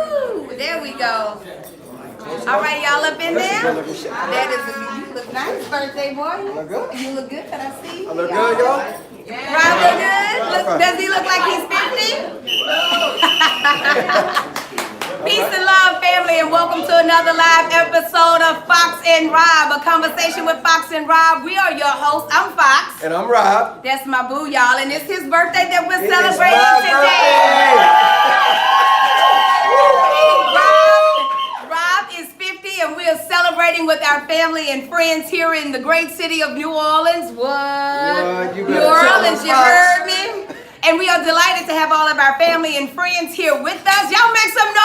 Woo! There we go. All right, y'all up in there? That is, you look nice, birthday boy. Look good? You look good. Can I see? I look good, y'all? Rob look good? Does he look like he's 50? Peace and love, family, and welcome to another live episode of Fox and Rob, a conversation with Fox and Rob. We are your hosts. I'm Fox. And I'm Rob. That's my boo, y'all, and it's his birthday that we're celebrating today. Rob is 50, and we are celebrating with our family and friends here in the great city of New Orleans. What? New Orleans, you heard me? And we are delighted to have all of our family and friends here with us. Y'all make some noise!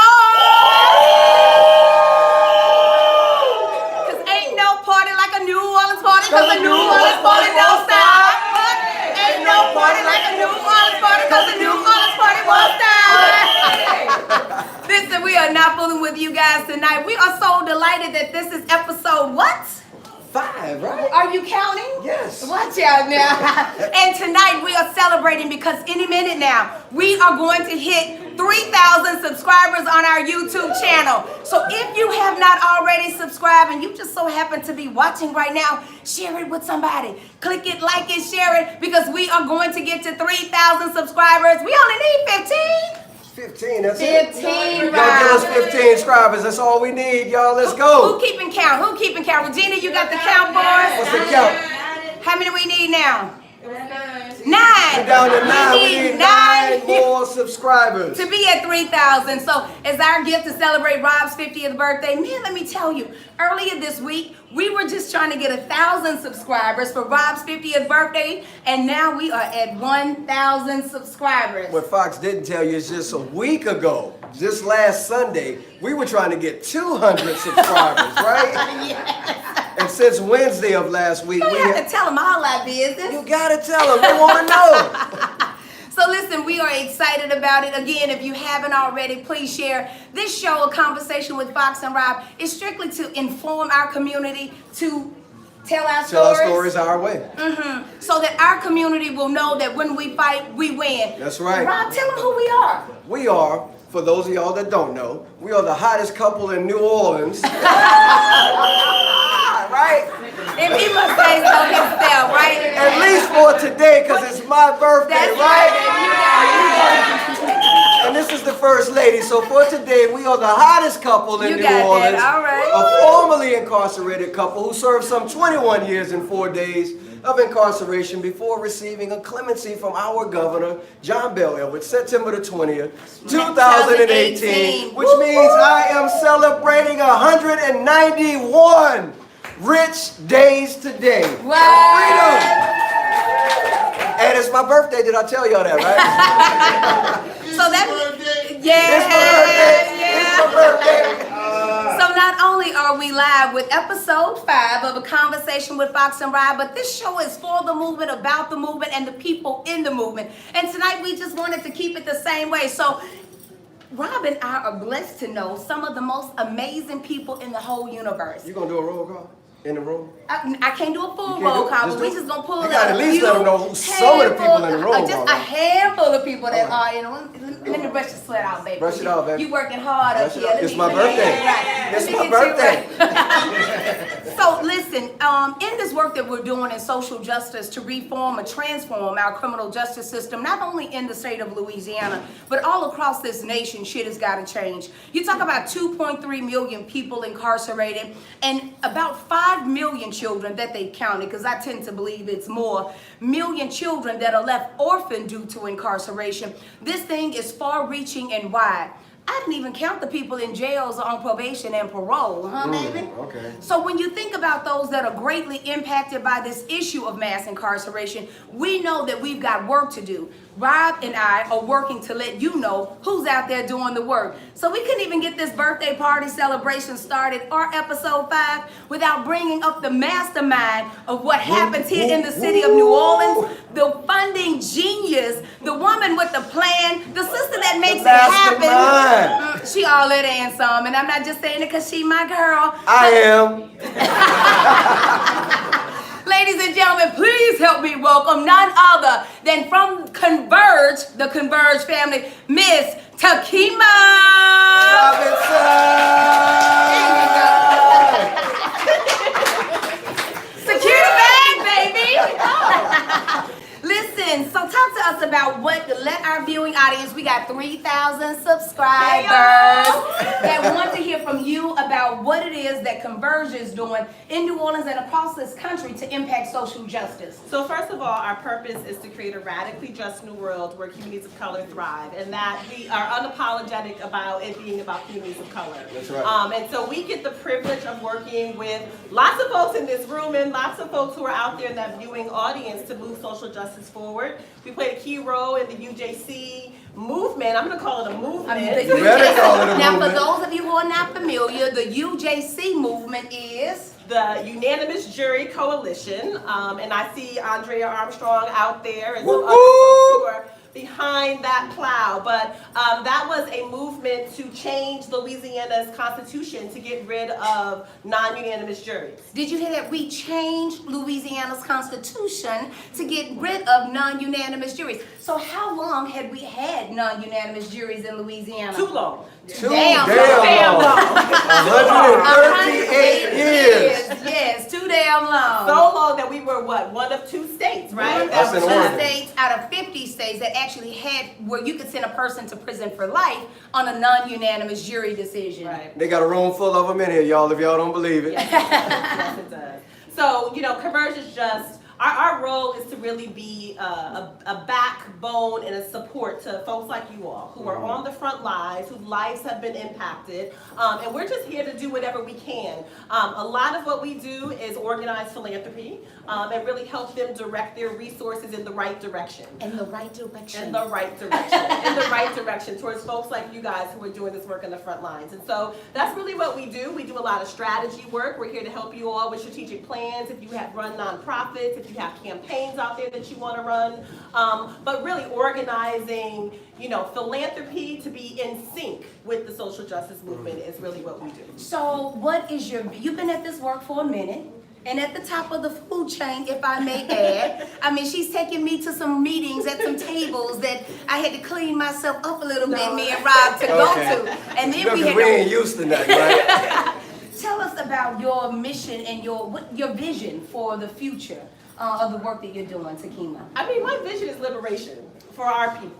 Because ain't no party like a New Orleans party, because a New Orleans party don't stop. Ain't no party like a New Orleans party, because a New Orleans party won't stop. Listen, we are not fooling with you guys tonight. We are so delighted that this is episode what? 5, right? Are you counting? Yes. Watch out now. And tonight we are celebrating because any minute now we are going to hit 3,000 subscribers on our YouTube channel. So if you have not already subscribed and you just so happen to be watching right now, share it with somebody. Click it, like it, share it, because we are going to get to 3,000 subscribers. We only need 15. 15, that's 15, it. Rob. Y'all give us 15 subscribers. That's all we need, y'all. Let's go. Who keeping count? Who keeping count? Regina, you got the count, boys? What's the count? How many we need now? 9. We're down to 9. We need 9 more subscribers to be at 3,000. So as our gift to celebrate Rob's 50th birthday, man, let me tell you, earlier this week, we were just trying to get 1,000 subscribers for Rob's 50th birthday, and now we are at 1,000 subscribers. What Fox didn't tell you is just a week ago, just last Sunday, we were trying to get 200 subscribers, right? Yes. And since Wednesday of last week, You have to tell them all our business. You gotta tell them. We want to know. So listen, we are excited about it. Again, if you haven't already, please share. This show, A Conversation with Fox and Rob, is strictly to inform our community, to tell our stories our way. So that our community will know that when we fight, we win. That's right. Rob, tell them who we are. We are, for those of y'all that don't know, we are the hottest couple in New Orleans. Right? If he must say so himself, right? At least for today, because it's my birthday, That's right? right. And this is the first lady. So for today, we are the hottest couple in New Orleans. All right. A formerly incarcerated couple who served some 21 years and 4 days of incarceration before receiving a clemency from our Governor John Bel Edwards, September the 20th, 2018, which means I am celebrating 191 rich days today. Wow. Freedom. And it's my birthday. Did I tell y'all that, right? So that, It's my birthday. It's my birthday. So not only are we live with episode 5 of A Conversation with Fox and Rob, but this show is for the movement, about the movement, and the people in the movement. And tonight we just wanted to keep it the same way. So Rob and I are blessed to know some of the most amazing people in the whole universe. You gonna do a roll call in the room? I can't do a full roll call, but we just gonna pull You gotta at least let them know who some of the people in the room just are. a handful of people that are in the room. Let me brush your sweat off, baby. Brush it off, baby. You working hard up here. It's my birthday. It's my birthday. So listen, in this work that we're doing in social justice to reform or transform our criminal justice system, not only in the state of Louisiana, but all across this nation, shit has got to change. You talk about 2.3 million people incarcerated and about 5 million children that they counted, because I tend to believe it's more, million children that are left orphaned due to incarceration. This thing is far-reaching and wide. I didn't even count the people in jails on probation and parole, huh, baby? Okay. So when you think about those that are greatly impacted by this issue of mass incarceration, we know that we've got work to do. Rob and I are working to let you know who's out there doing the work. So we couldn't even get this birthday party celebration started, or episode 5, without bringing up the mastermind of what happens here in the city of New Orleans, the funding genius, the woman with the plan, the sister that makes it happen. She all that and some, and I'm not just saying it because she my girl. I am. Ladies and gentlemen, please help me welcome none other than from Converge, the Converge family, Miss Takima. got 3,000 subscribers that want to hear from you about what it is that Converge is doing in New Orleans and across this country to impact social justice. So first of all, our purpose is to create a radically just new world where communities of color thrive, and that we are unapologetic about it being about communities of color. That's right. And so we get the privilege of working with lots of folks in this room and lots of folks who are out there in that viewing audience to move social justice forward. We played a key role in the UJC movement. I'm going to call it a movement. You better call it a Now, movement. for those of you who are not familiar, the UJC movement is The Unanimous Jury Coalition, and I see Andrea Armstrong out there and some other folks who are behind that plow, but that was a movement to change Louisiana's constitution to get rid of non-unanimous juries. Did you hear that? We changed Louisiana's constitution to get rid of non-unanimous juries. So how long had we had non-unanimous juries in Louisiana? Too long. Too Damn damn long. 138 years. Yes, too damn long. So long that we were what? One of two states, right? That's There in were Oregon. 2 states out of 50 states that actually had where you could send a person to prison for life on a non-unanimous jury decision. Right. They got a room full of them in here, y'all, if y'all don't believe it. Yes, it does. So, Converge is just, our role is to really be a backbone and a support to folks like you all who are on the front lines, whose lives have been impacted, and we're just here to do whatever we can. A lot of what we do is organize philanthropy and really help them direct their resources in the right direction. In the right direction. In the right direction. In the right direction towards folks like you guys who are doing this work on the front lines. And so that's really what we do. We do a lot of strategy work. We're here to help you all with strategic plans. If you have run nonprofits, if you have campaigns out there that you want to run, but really organizing, philanthropy to be in sync with the social justice movement is really what we do. So what is you've been at this work for a minute, and at the top of the food chain, if I may add, I mean, she's taking me to some meetings at some tables that I had to clean myself up a little bit, me and Rob, to go to. And then we We had ain't used to that, right? Tell us about your mission and your vision for the future of the work that you're doing, Takima. I mean, my vision is liberation for our people.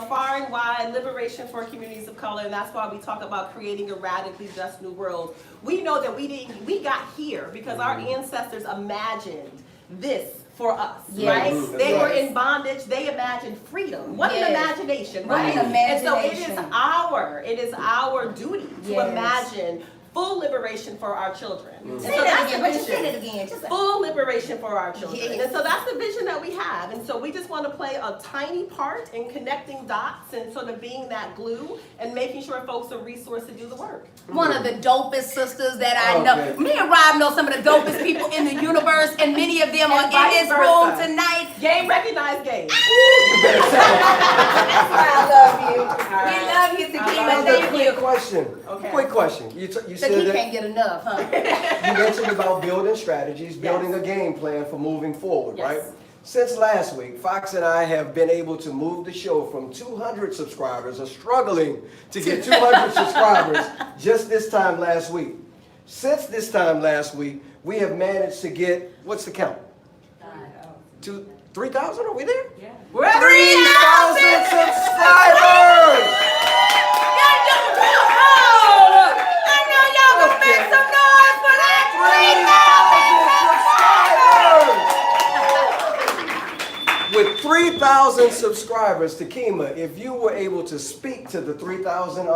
Far and wide, liberation for communities of color, and that's why we talk about creating a radically just new world. We know that we got here because our ancestors imagined this for us, Yes. right? They Yes. were in bondage, they imagined freedom. What an Yes. imagination, What right? an And so imagination. it is our duty to Yes. imagine full liberation for our children. And Say so that that's again, the but just say vision. that again. Just Full liberation for our children. Yes. And so that's the vision that we have. And so we just want to play a tiny part in connecting dots and sort of being that glue and making sure folks are resourced to do the work. one of the dopest sisters that I Okay. know. Me and Rob know some of the dopest people in the universe, and many of them are And in vice this versa. room tonight. Game recognized game. That's why I love you. We love you, Takima. Thank Quick you. question. Okay. Quick question. You said Takima that can't get enough, huh? you mentioned about building strategies, building a game plan for moving forward, Yes. right? Since last week, Fox and I have been able to move the show from 200 subscribers, or struggling to get 200 subscribers just this time last week. Since this time last week, we have managed to get, what's the count? 3,000, are we there? Yeah. We're at 3,000 subscribers! I know y'all can make some noise for that 3,000 subscribers! With 3,000 subscribers, Takima, if you were able to speak to the 3,000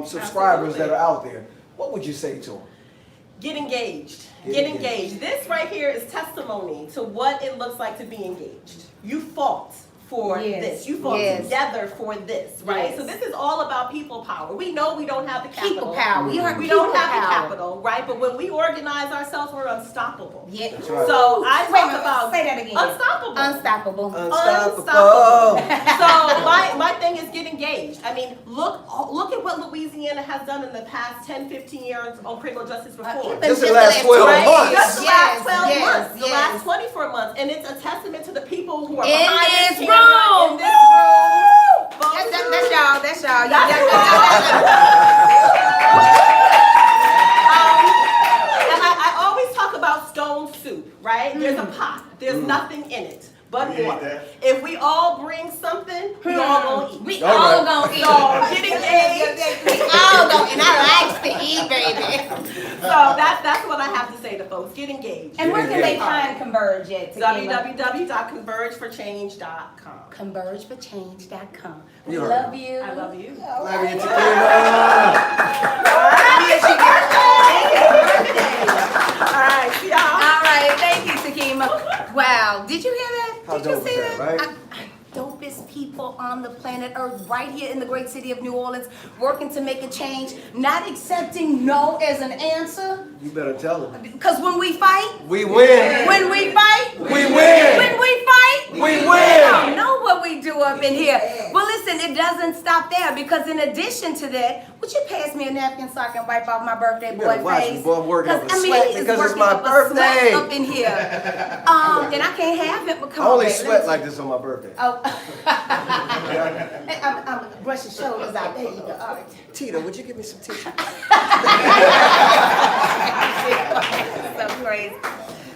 subscribers that are out there, what would you say to them? Get engaged. Get Get engaged. engaged. This right here is testimony to what it looks like to be engaged. You fought for Yes. this. You fought Yes. together for this, right? Yes. So this is all about people power. We know we don't have the capital. People power. You heard We people don't have the power. capital, right? But when we organize ourselves, we're unstoppable. Yeah. That's right. So I Wait a talk minute, about say that again. unstoppable. Unstoppable. Unstoppable! So my thing is get engaged. I mean, look at what Louisiana has done in the past 10, 15 years on criminal justice reform. Even Just the just last 12 right? months. Just the Yes, last 12 yes, months, the yes. last 24 months, and it's a testament to the people who are In behind this this camera, room. in this room. That's y'all. That's y'all. And I always talk about stone soup, right? There's a pot. There's nothing in it but We ate water. that. If we all bring something, we all gonna eat. We All all right. that's what I have to say to folks. Get engaged. And where can they find Converge at? www.convergeforchange.com. Convergeforchange.com. We You heard love you. I love you. Love you, Takima. All right, see y'all. All right, thank you, Takima. Wow, did you hear that? How Did you dope see is that, right? Dopest people on the planet Earth, right here in the great city of New Orleans, working to make a change, not accepting no as an answer. You better tell them. Because when we fight, We win. when we fight, We win. when we fight, We I win. don't know what we do up in here. Well, listen, it doesn't stop there, because in addition to that, would you pass me a napkin so I can wipe off my birthday boy better watch face? me, boy. I'm working up a sweat he is because it's working my up a sweat birthday. up in here. And I can't have it, but I come on, only babe, sweat let's- like this on my birthday. Oh. I'm brushing shoulders out. There you go. All right. Tita, would you give me some tissue? So crazy.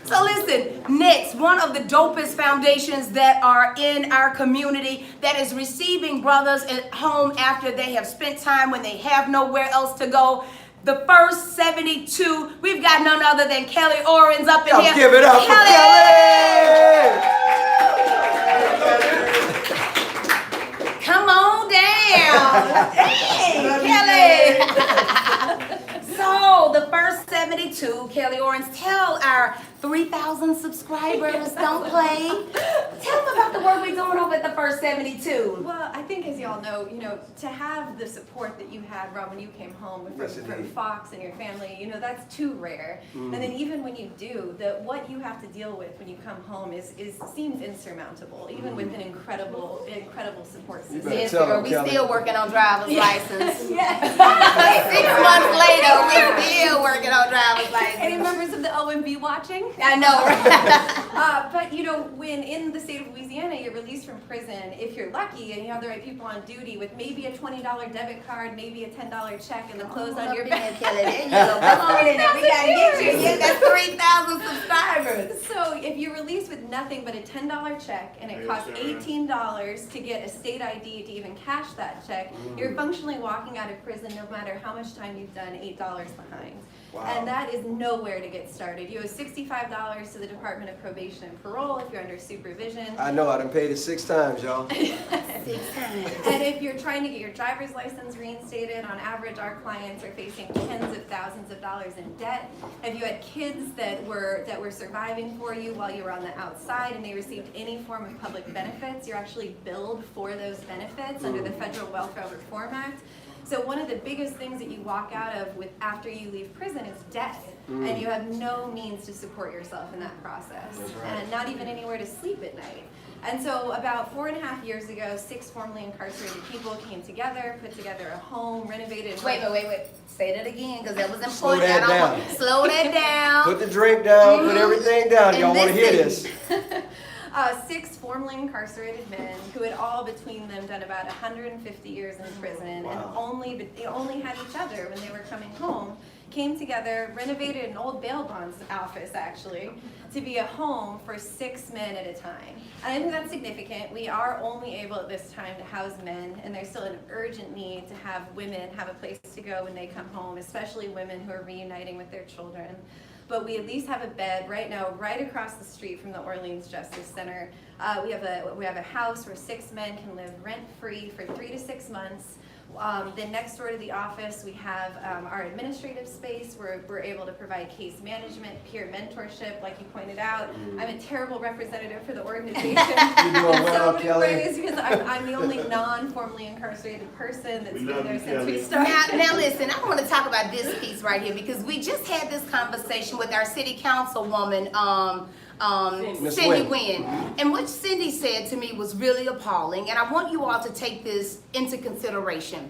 So listen, next, one of the dopest foundations that are in our community that is receiving brothers at home after they have spent time when they have nowhere else to go. The first 72, we've got none other than Kelly Orens up in Y'all here. give it up for Kelly! Come on down. Hey, Kelly. So the first 72, Kelly Orens, tell our 3,000 subscribers, don't play. Tell them about the work we're doing over at the first 72. Well, I think as y'all know, to have the support that you had, Rob, when you came home from, Yes, from indeed. Fox and your family, that's too rare. And then even when you do, what you have to deal with when you come home seems insurmountable, even with an incredible support You system. better Yes, tell girl, them, we Kelly. still working on driver's license. Yes. 6 months later, we're still working on driver's Any license. members of the OMB watching? I know, right? But when in the state of Louisiana you're released from prison, if you're lucky and you have the right people on duty with maybe a $20 debit card, maybe a $10 check, and the clothes on your back. There you go. Come on in there. We gotta get you. Yeah, that's 3,000 subscribers. So if you're released with nothing but a $10 check and it costs $18 to get a state ID to even cash that check, you're functionally walking out of prison no matter how much time you've done, $8 behind. Wow. And that is nowhere to get started. You owe $65 to the Department of Probation and Parole if you're under supervision. I know, I done paid it 6 times, y'all. 6 times. And if you're trying to get your driver's license reinstated, on average, our clients are facing tens of thousands of dollars in debt. If you had kids that were surviving for you while you were on the outside and they received any form of public benefits, you're actually billed for those benefits under the Federal Welfare Reform Act. So one of the biggest things that you walk out of with after you leave prison is debt. And you have no means to support yourself in that process. And not even anywhere to sleep at night. And so about 4.5 years ago, 6 formerly incarcerated people came together, put together a home, renovated. Wait. Say that again, because that was important. Slow that I don't down. want- Slow that down. Put the drink down, put everything down. And Y'all want to hear this. listen. 6 formerly incarcerated men who had all between them done about 150 years in prison Wow. and they only had each other when they were coming home, came together, renovated an old bail bonds office actually, to be a home for 6 men at a time. And I think that's significant. We are only able at this time to house men, and there's still an urgent need to have women have a place to go when they come home, especially women who are reuniting with their children. But we at least have a bed right now, right across the street from the Orleans Justice Center. We have a house where 6 men can live rent-free for 3 to 6 months. Then next door to the office, we have our administrative space where we're able to provide case management, peer mentorship, like you pointed out. I'm a terrible representative for the organization. You're doing in well, so many Kelly. ways because I'm the only non-formally incarcerated person that's been there since we Now, started. now listen, I want to talk about this piece right here, because we just had this conversation with our city councilwoman, Miss Cindy Wynn. Wynn. And what Cindy said to me was really appalling, and I want you all to take this into consideration.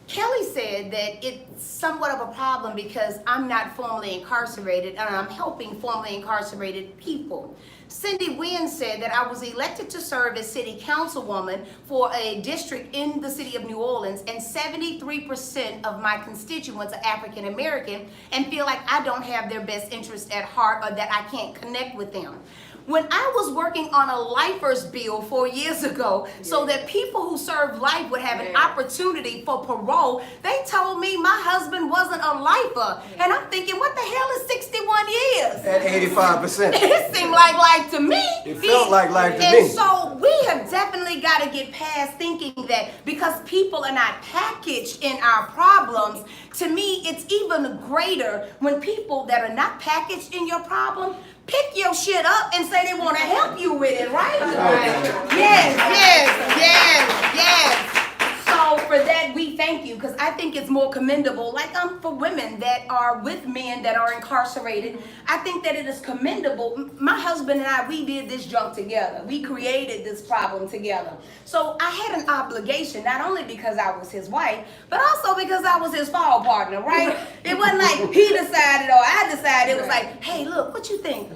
Kelly said that it's somewhat of a problem because I'm not formally incarcerated and I'm helping formerly incarcerated people. Cindy Wynn said that I was elected to serve as city councilwoman for a district in the city of New Orleans, and 73% of my constituents are African American and feel like I don't have their best interest at heart or that I can't connect with them. when I was working on a lifers bill 4 years ago, so that people who serve life would have an opportunity for parole, they told me my husband wasn't a lifer. And I'm thinking, what the hell is 61 years? At 85%. It seemed like life to me. It felt like life to and me. so we have definitely got to get past thinking that because people are not packaged in our problems, to me it's even greater when people that are not packaged in your problem pick your shit up and say they want to help you with it, right? Yes. So for that, we thank you, because I think it's more commendable, like for women that are with men that are incarcerated. I think that it is commendable. My husband and I, we did this junk together. We created this problem together. So I had an obligation, not only because I was his wife, but also because I was his fall partner, right? It wasn't like he decided or I decided. It was like, hey, look, what you think?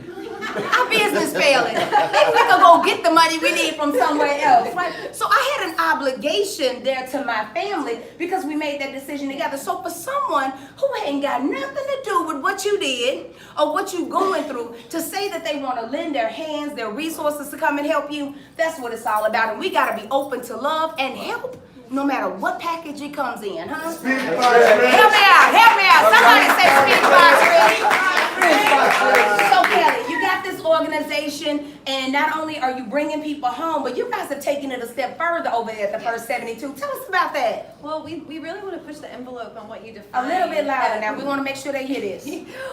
Our business failing. Maybe we could go get the money we need from somewhere else, right? So I had an obligation there to my family because we made that decision together. So for someone who ain't got nothing to do with what you did or what you're going through, to say that they want to lend their hands, their resources to come and help you, that's what it's all about. And we got to be open to love and help, no matter what package it comes in, huh? Help me out. Somebody say speak box, So Kelly, you got this organization, and not only are you bringing people home, but you guys have taken it a step further over there at the First 72. Tell us about that. Well, we really want to push the envelope on what you define. A little bit louder now. We want to make sure they hear this.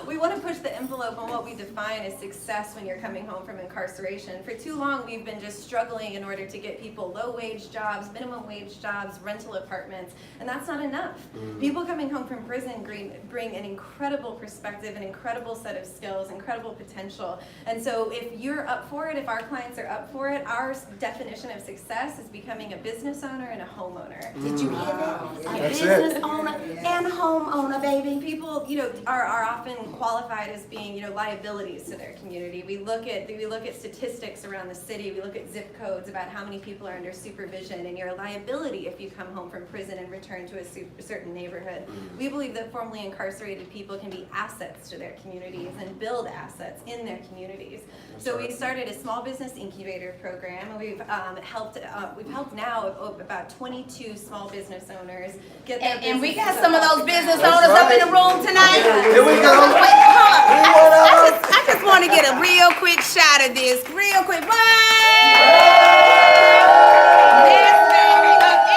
We want to push the envelope on what we define as success when you're coming home from incarceration. For too long, we've been just struggling in order to get people low-wage jobs, minimum wage jobs, rental apartments, and that's not enough. People coming home from prison bring an incredible perspective, an incredible set of skills, incredible potential. And so if you're up for it, if our clients are up for it, our definition of success is becoming a business owner and a homeowner. Did you hear that? A That's business it. owner and a homeowner, baby. People, are often qualified as being, liabilities to their community. We look at statistics around the city. We look at zip codes about how many people are under supervision, and you're a liability if you come home from prison and return to a certain neighborhood. We believe that formerly incarcerated people can be assets to their communities and build assets in their communities. So we started a small business incubator program, and we've helped now about 22 small business owners get their And we got businesses some of off those the business ground. owners up in the room tonight. Here we go. Wait, hold up. I just want to get a real quick shot of this. Real quick. Yes, baby. Up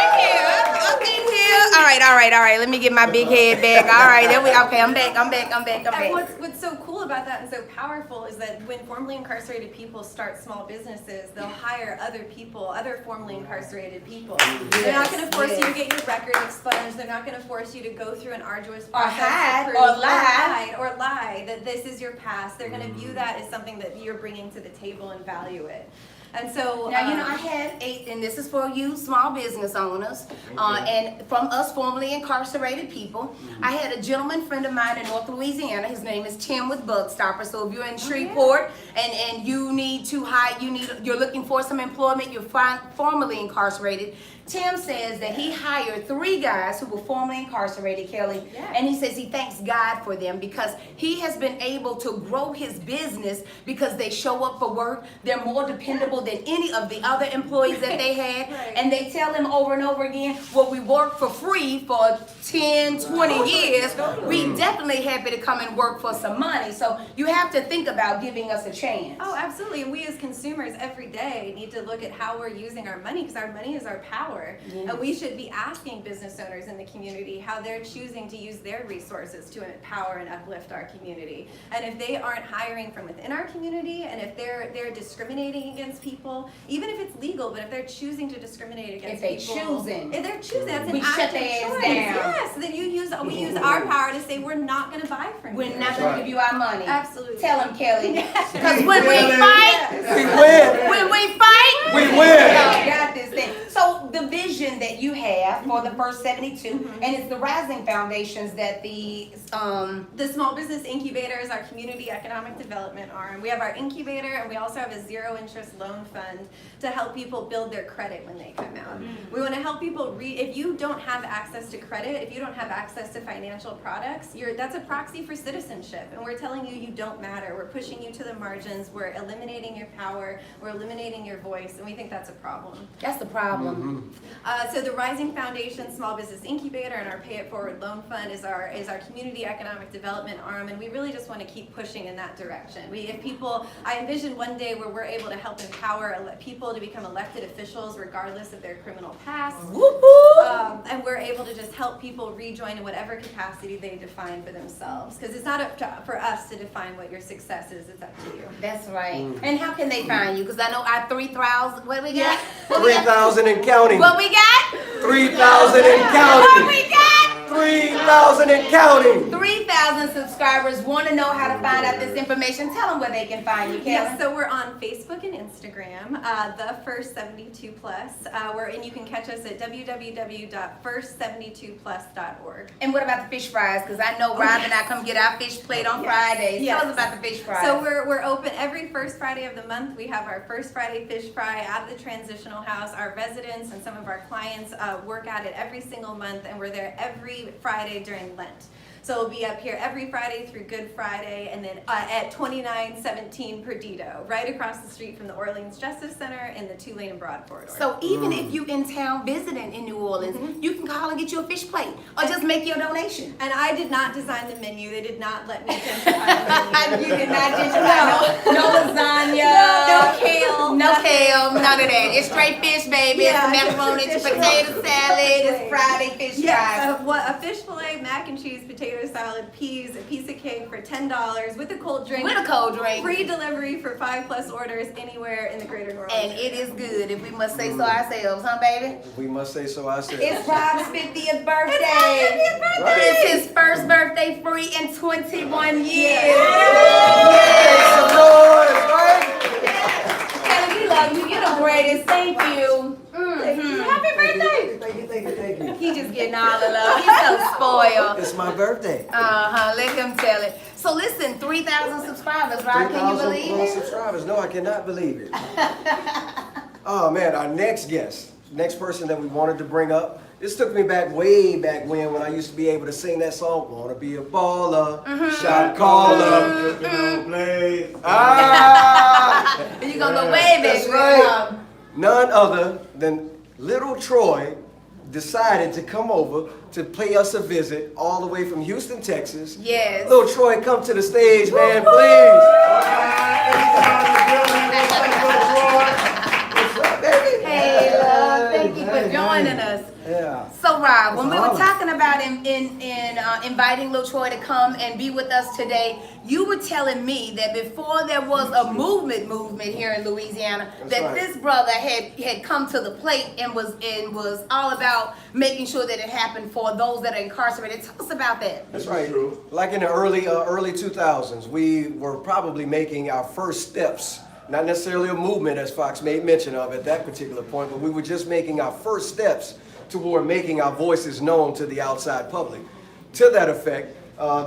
in here. All right. Let me get my big head back. All right, there we go. Okay, I'm back. And what's so cool about that and so powerful is that when formerly incarcerated people start small businesses, they'll hire other people, other formerly incarcerated people. They're not going to force you to get your record expunged. They're not going to force you to go through an arduous process hide, to prove- or lie. lie that this is your past. They're going to view that as something that you're bringing to the table and value it. And so Now, I had and this is for you small business owners, and from us formerly incarcerated people. I had a gentleman friend of mine in North Louisiana. His name is Tim with Bugstopper. So if you're in Shreveport and you need to hire, you're looking for some employment, you're formerly incarcerated. Tim says that he hired 3 guys who were formerly incarcerated, Kelly, and he says he thanks God for them because he has been able to grow his business because they show up for work. They're more dependable than any of the other employees that they had, and they tell him over and over again, well, we work for free for 10, 20 years. We definitely happy to come and work for some money. So you have to think about giving us a chance. Oh, absolutely. And we as consumers every day need to look at how we're using our money, because our money is our power. Yes. And we should be asking business owners in the community how they're choosing to use their resources to empower and uplift our community. And if they aren't hiring from within our community, and if they're discriminating against people, even if it's legal, but if they're choosing to discriminate against people. If they're choosing, that's an shut active their ass choice. down. Yes, then we use our power to say we're not going to buy from you. We're not going to give you our money. Absolutely. Tell them, Kelly. Because when we fight, we win. when we fight, We win. we got this thing. So the vision that you have for the first 72, and it's the Rising Foundations that the Small Business Incubator is our community economic development arm. We have our incubator, and we also have a zero interest loan fund to help people build their credit when they come out. We want to help people if you don't have access to credit, if you don't have access to financial products, that's a proxy for citizenship, and we're telling you you don't matter. We're pushing you to the margins. We're eliminating your power. We're eliminating your voice, and we think that's a problem. That's the problem. So the Rising Foundation Small Business Incubator and our Pay It Forward Loan Fund is our community economic development arm, and we really just want to keep pushing in that direction. I envision one day where we're able to help empower people to become elected officials regardless of their criminal past. And we're able to just help people rejoin in whatever capacity they define for themselves. Because it's not for us to define what your success is, it's up to you. That's right. And how can they find you? Because I know our 3,000, what we got? Yeah. 3,000 and counting. What we got? 3,000 and What counting. we got? 3,000 and counting. 3,000 subscribers want to know how to find out this information. Tell them where they can find you, Kelly. Yes, so we're on Facebook and Instagram, the First 72 Plus, and you can catch us at www.first72plus.org. And what about the fish fries? Because I know Rob and I come get our fish plate on Fridays. Yes. Tell us about the fish fries. So we're open every first Friday of the month. We have our First Friday Fish Fry out of the transitional house. Our residents and some of our clients work at it every single month, and we're there every Friday during Lent. So we'll be up here every Friday through Good Friday, and then at 2917 Perdido, right across the street from the Orleans Justice Center in the 2-lane and Broad corridor. So even if you in town visiting in New Orleans, you can call and get you a fish plate or just make your donation. And I did not design the menu. They did not let me gentrify the menu. You did not gentrify no lasagna, no kale, no kale, none of that. It's straight fish, baby. Yeah, It's macaroni, it's traditional. potato salad, it's Friday fish fries. Yes, a fish fillet, mac and cheese, potato salad, peas, a piece of cake for $10 with a cold drink. With a cold drink. Free delivery for 5+ orders anywhere in the greater New Orleans. And it is good if we must say so ourselves, huh, baby? We must say so ourselves. It's Rob's 50th birthday. It's Rob's 50th birthday. Right. It's his first birthday free in 21 years. Make some noise, right? Kelly, we love you. You're the greatest. Thank you. Happy birthday! Thank you. He just getting all the love. He's so spoiled. It's my birthday. Let him tell it. So listen, 3,000 subscribers, right? Can you 3,000 believe plus it? subscribers. No, I cannot believe it. Oh man, our next guest, next person that we wanted to bring up. This took me back way back when I used to be able to sing that song, "Wanna Be a Baller," "Shot Caller." Ah! You're gonna go way back. That's right. None other than Little Troy decided to come over to pay us a visit all the way from Houston, Texas. Yes. Little Troy, come to the stage, man, please. What's up, baby? Hey, love. Thank you for joining us. Yeah. So, Rob, when we were honor. talking about inviting Lil Troy to come and be with us today, you were telling me that before there was a movement here in Louisiana, That's that right. this brother had come to the plate and was all about making sure that it happened for those that are incarcerated. Tell us about that. That's right. Like in the early 2000s, we were probably making our first steps. Not necessarily a movement, as Fox made mention of at that particular point, but we were just making our first steps toward making our voices known to the outside public. To that effect,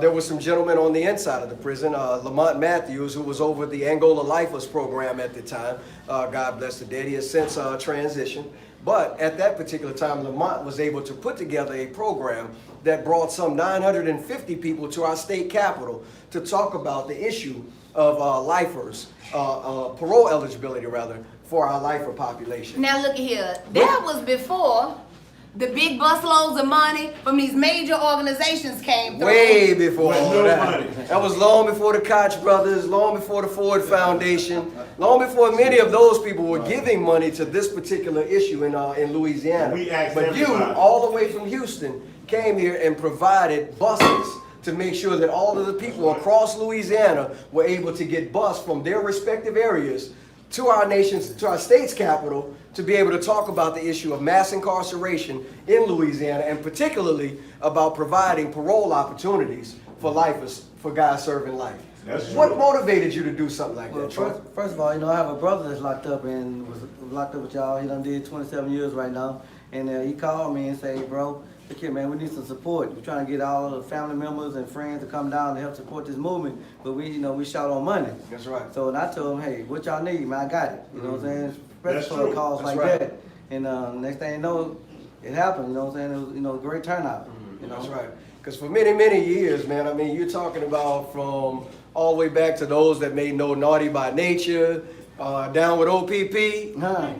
there were some gentlemen on the inside of the prison, Lamont Matthews, who was over the Angola Lifeless program at the time. God bless the dead. He has since transitioned. But at that particular time, Lamont was able to put together a program that brought some 950 people to our state capitol to talk about the issue of lifers, parole eligibility rather, for our lifer population. Now look at here. That was before the big busloads of money from these major organizations came through. Way before all that. That was long before the Koch brothers, long before the Ford Foundation, long before many of those people were giving money to this particular issue in Louisiana. We asked but you, everybody. all the way from Houston, came here and provided buses to make sure that all of the people across Louisiana were able to get bused from their respective areas to our state's capital to be able to talk about the issue of mass incarceration in Louisiana, and particularly about providing parole opportunities for lifers, for guys serving life. That's true. What motivated you to do something like Well, that, Troy? first of all, I have a brother that's locked up and was locked up with y'all. He done did 27 years right now. And he called me and said, bro, look here, man, we need some support. We're trying to get all of the family members and friends to come down to help support this movement, but we short on money. That's right. So and I told him, hey, what y'all need, man, I got it. You know what I'm saying? Especially for a cause That's like right. that. And next thing you know, it happened. You know what I'm saying? It was, a great turnout. You know? That's right. Because for many, many years, man, I mean, you're talking about from all the way back to those that may know Naughty by Nature, down with OPP.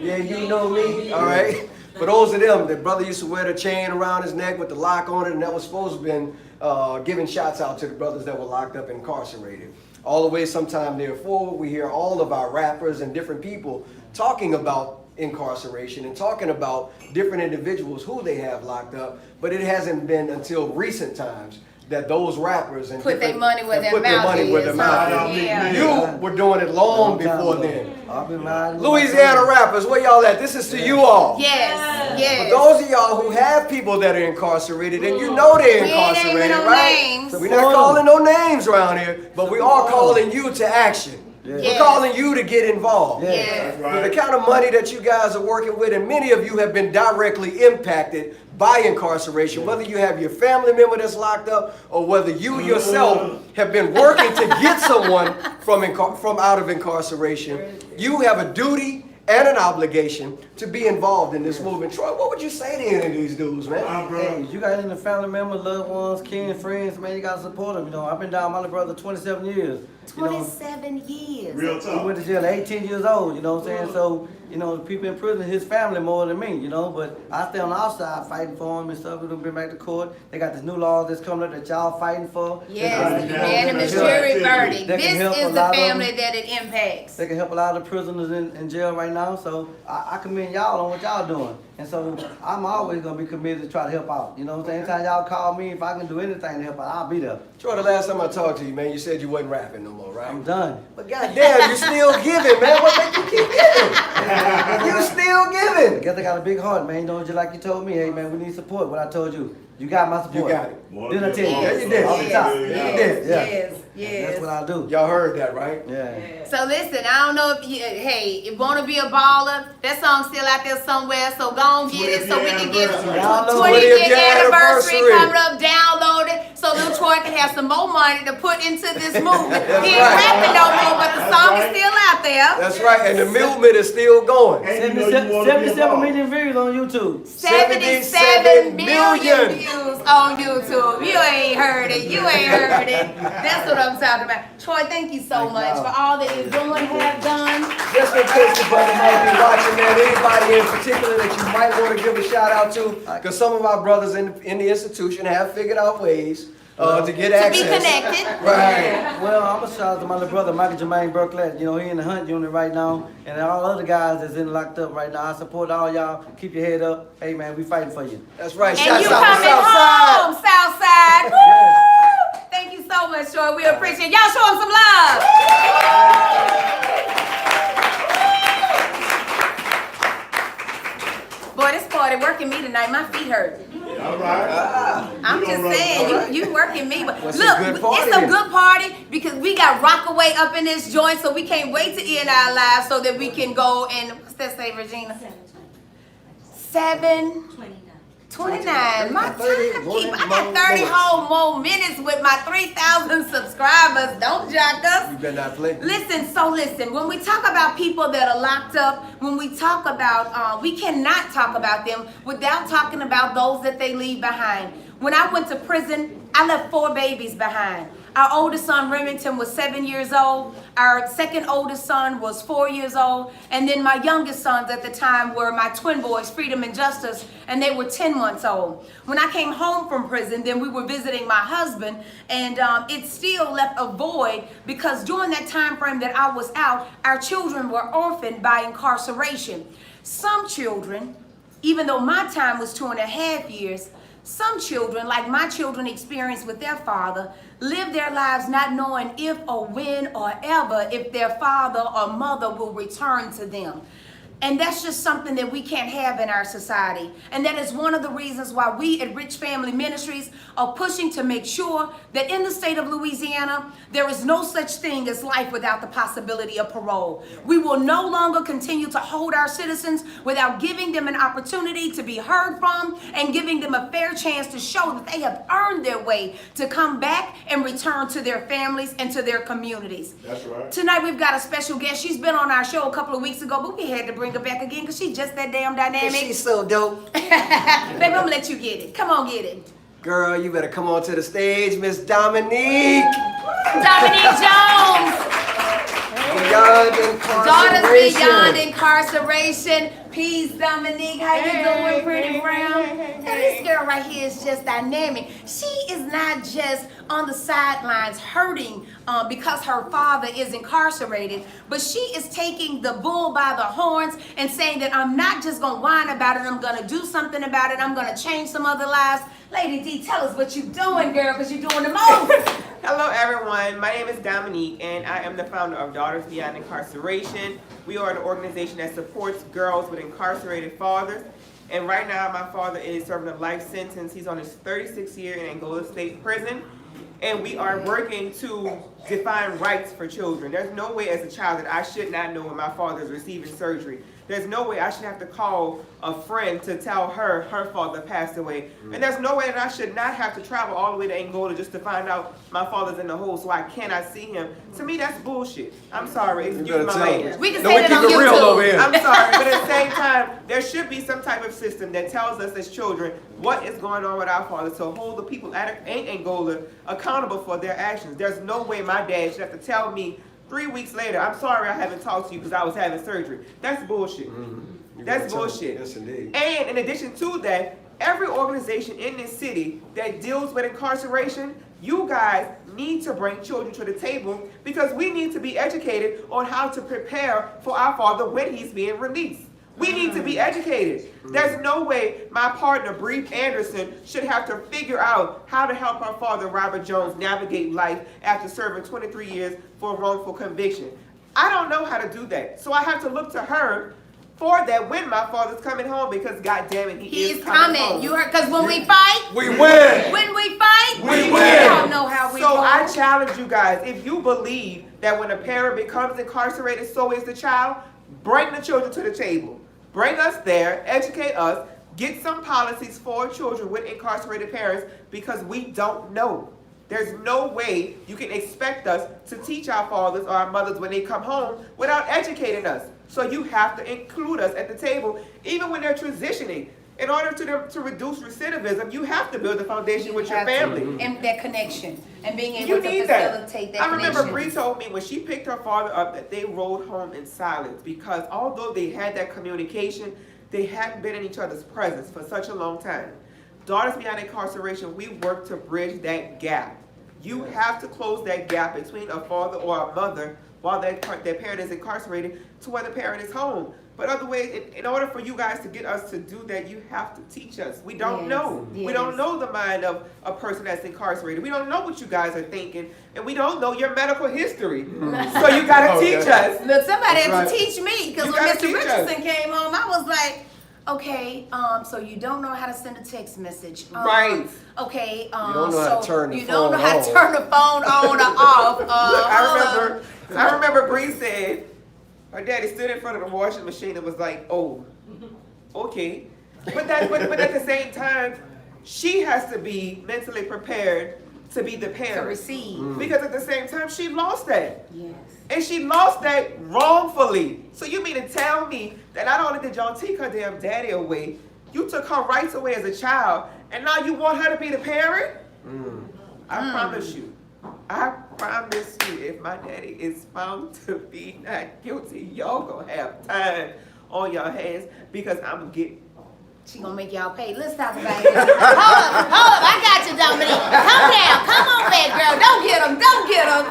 Yeah, you know me. All right. For those of them, the brother used to wear the chain around his neck with the lock on it, and that was supposed to have been giving shots out to the brothers that were locked up and incarcerated. All the way sometime therefore, we hear all of our rappers and different people talking about incarceration and talking about different individuals who they have locked up, but it hasn't been until recent times that those rappers and Put their money where their put their mouth money where their is, mouth huh? is. Yeah. You were doing it long before ago. then. I've been riding. Louisiana rappers, where y'all at? This is to you all. Yes, For yes. those of y'all who have people that are incarcerated, and you know they're We ain't naming incarcerated, no right? names. We're not calling no names around here, but we are calling you to action. Yeah. We're Yes. calling you to get involved. Yeah. Yes. With the kind of money that you guys are working with, and many of you have been directly impacted by incarceration, whether you have your family member that's locked up or whether you yourself have been working to get someone from out of incarceration, you have a duty and an obligation to be involved in this movement. Troy, what would you say to any of these dudes, man? Hey, you got any family members, loved ones, kin, friends, man, you gotta support them. I've been down with my little brother 27 years. 27 years. Real He talk. went to jail at 18 years old, you know what I'm saying? So, the people in prison, his family more than me, but I stay on the outside fighting for him and stuff. We've been back to court. They got this new law that's coming up that y'all fighting for. Yes, Yeah. unanimous Yeah. jury verdict. They This can help a is the lot of family them. that it impacts. They can help a lot of the prisoners in jail right now. So I commend y'all on what y'all doing. And so I'm always gonna be committed to try to help out. You know what I'm saying? Anytime y'all call me, if I can do anything to help out, I'll be there. Troy, the last time I talked to you, man, you said you wasn't rapping no more, right? I'm done. But goddamn, you still giving, man. What make you keep giving? You still I giving. guess I got a big heart, man. Just like you told me, hey man, we need support. What I told you, you got my support. You got it. Didn't I tell you? Yeah, you did. Off the top. You did. Yeah. Yes, yes. That's what I do. Y'all heard that, right? Yeah. So listen, I don't know if you, hey, if wanna be a baller, that song's still out there somewhere, so go on get it so we can get 20th anniversary coming up, download it, so little Troy can have some more money to put into this movement. He ain't rapping no more, but the song is still out there. That's right, and the movement is still going. And you know you wanna be 77 involved. million views on YouTube. 77 million views on YouTube. You ain't heard it. You ain't heard it. That's what I'm talking about. Troy, thank you so much for all that you're doing, have done. Just in case the brother might be watching, man, anybody in particular that you might want to give a shout out to, because some of our brothers in the institution have figured out ways to get To access. be connected. Right. Well, I'm gonna shout out to my little brother, Michael Jermaine Burklet. He in the hunt unit right now, and all other guys that's in locked up right now. I support all y'all. Keep your head up. Hey man, we fighting for you. That's right. And Shouts you out to coming Southside. home, Southside. Woo! Thank you so much, Troy. We appreciate y'all. Show them some love. Boy, this party working me tonight. My feet hurt. All right. I'm You just gonna run saying, the you working me. But What's look, a good party it's a then? good party because we got Rockaway up in this joint, so we can't wait to end our lives so that we can go and what's that say, Regina? 7:29. My 30 time more keep. I got 30 minutes. whole more minutes with my 3,000 subscribers. Don't jock us. You better not play. Listen, when we talk about people that are locked up, when we talk about, we cannot talk about them without talking about those that they leave behind. When I went to prison, I left 4 babies behind. Our oldest son, Remington, was 7 years old. Our second oldest son was 4 years old. And then my youngest sons at the time were my twin boys, Freedom and Justice, and they were 10 months old. When I came home from prison, then we were visiting my husband, and it still left a void because during that time frame that I was out, our children were orphaned by incarceration. Some children, even though my time was 2.5 years, some children, like my children experienced with their father, live their lives not knowing if or when or ever if their father or mother will return to them. And that's just something that we can't have in our society. And that is one of the reasons why we at Rich Family Ministries are pushing to make sure that in the state of Louisiana, there is no such thing as life without the possibility of parole. We will no longer continue to hold our citizens without giving them an opportunity to be heard from and giving them a fair chance to show that they have earned their way to come back and return to their families and to their communities. That's right. Tonight we've got a special guest. She's been on our show a couple of weeks ago, but we had to bring her back again because she's just that damn dynamic. She's so dope. Baby, I'm gonna let you get it. Come on, get it. Girl, you better come on to the stage, Miss Dominique. Dominique Jones. Beyond incarceration. Daughters Beyond Incarceration. Peace, Dominique. How you doing, pretty brown? Now, this girl right here is just dynamic. She is not just on the sidelines hurting because her father is incarcerated, but she is taking the bull by the horns and saying that I'm not just going to whine about it, I'm going to do something about it, I'm going to change some other lives. Lady D, tell us what you're doing, girl, because you're doing the most. Hello everyone, my name is Dominique and I am the founder of Daughters Beyond Incarceration. We are an organization that supports girls with incarcerated fathers. And right now my father is serving a life sentence. He's on his 36th year in Angola State Prison. And we are working to define rights for children. There's no way as a child that I should not know when my father is receiving surgery. There's no way I should have to call a friend to tell her her father passed away. And there's no way that I should not have to travel all the way to Angola just to find out my father's in the hole so I cannot see him. To me, that's bullshit. I'm sorry. Excuse my language. We can No, say we that keep on it real over YouTube. here. I'm sorry, but at the same time, there should be some type of system that tells us as children what is going on with our father to hold the people at Angola accountable for their actions. There's no way my dad should have to tell me 3 weeks later, I'm sorry I haven't talked to you because I was having surgery. That's bullshit. That's bullshit. Yes, indeed. And in addition to that, every organization in this city that deals with incarceration, you guys need to bring children to the table because we need to be educated on how to prepare for our father when he's being released. We need to be educated. There's no way my partner, Bree Anderson, should have to figure out how to help her father, Robert Jones, navigate life after serving 23 years for a wrongful conviction. I don't know how to do that. So I have to look to her for that when my father's coming home because goddamn it, he is coming home. You heard? Because when we fight, We win. when we fight, We we win. don't know how we So go. I challenge you guys, if you believe that when a parent becomes incarcerated, so is the child, bring the children to the table. Bring us there, educate us, get some policies for children with incarcerated parents because we don't know. There's no way you can expect us to teach our fathers or our mothers when they come home without educating us. So you have to include us at the table, even when they're transitioning. In order to reduce recidivism, you have to build a foundation with your Have to. family. And that connection. And being able You to need that. facilitate that I remember connection. Bree told me when she picked her father up that they rode home in silence because although they had that communication, they hadn't been in each other's presence for such a long time. Daughters Beyond Incarceration, we work to bridge that gap. You have to close that gap between a father or a mother while their parent is incarcerated to where the parent is home. But other ways, in order for you guys to get us to do that, you have to teach us. We don't know. We don't know the mind of a person that's incarcerated. We don't know what you guys are thinking, and we don't know your medical history. So you gotta teach us. Look, somebody had That's to right. teach me because You when gotta Mr. teach us. Richardson came home, I was like, okay, so you don't know how to send a text message. Right. Okay, You don't know how to turn the you don't know phone how to on. turn the phone on or off. I remember Bree said her daddy stood in front of the washing machine and was like, oh, okay. But at the same time, she has to be mentally prepared to be the to parent. receive. Because at the same time, she lost that. Yes. And she lost that wrongfully. So you mean to tell me that not only did y'all take her damn daddy away, you took her rights away as a child, and now you want her to be the parent? I promise you, if my daddy is found to be not guilty, y'all gonna have time on your hands because I'm gonna get. She gonna make y'all pay. Let's talk about it. Hold up, I got you, Dominique. Come down, come on back, girl. Don't get him.